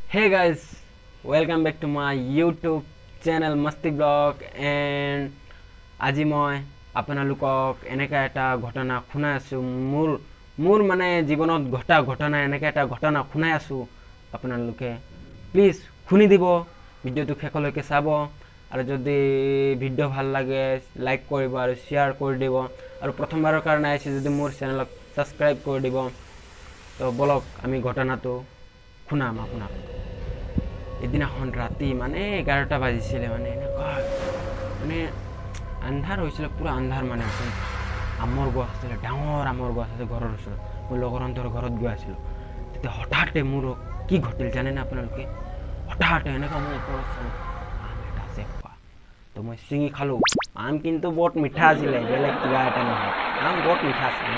Hey guys, welcome back to my YouTube channel Masti Blog and আজি মই আপোনালোকক এনেকা এটা ঘটনা শুনাই আছো মোৰ মানে জীৱনত ঘটা ঘটনা এনেকা এটা ঘটনা শুনাই আছো আপোনালোকে প্লিজ শুনি দিব ভিডিওটো শেষলৈকে চাব আৰু যদি ভিডিও ভাল লাগে লাইক কৰিব আৰু শেয়াৰ কৰি দিব আৰু প্ৰথমবাৰৰ কাৰণে আহিছে যদি মোৰ চেনেলক সাবস্ক্ৰাইব কৰি দিব তো বলক আমি ঘটনাটো শুনাম আপোনাক এদিনাখন ৰাতি মানে 11টা বাজিছিলে মানে মানে আন্ধাৰ হৈছিল পুৰা আন্ধাৰ মানে আমৰ গছ আছিল ডাঙৰ আমৰ গছ আছে ঘৰৰ ওচৰত মই লগৰহঁতৰ ঘৰত গৈ আছিলোঁ তেতিয়া হঠাতে মোৰ কি ঘটিল জানে না আপোনালোকে হঠাতে এনেকা মই ওপৰত চালোঁ আম এটা আছে তো মই ছিঙি খালোঁ আম কিন্তু বহুত মিঠা আছিলে বেলেগ কিবা এটা নহয় আম বহুত মিঠা আছিল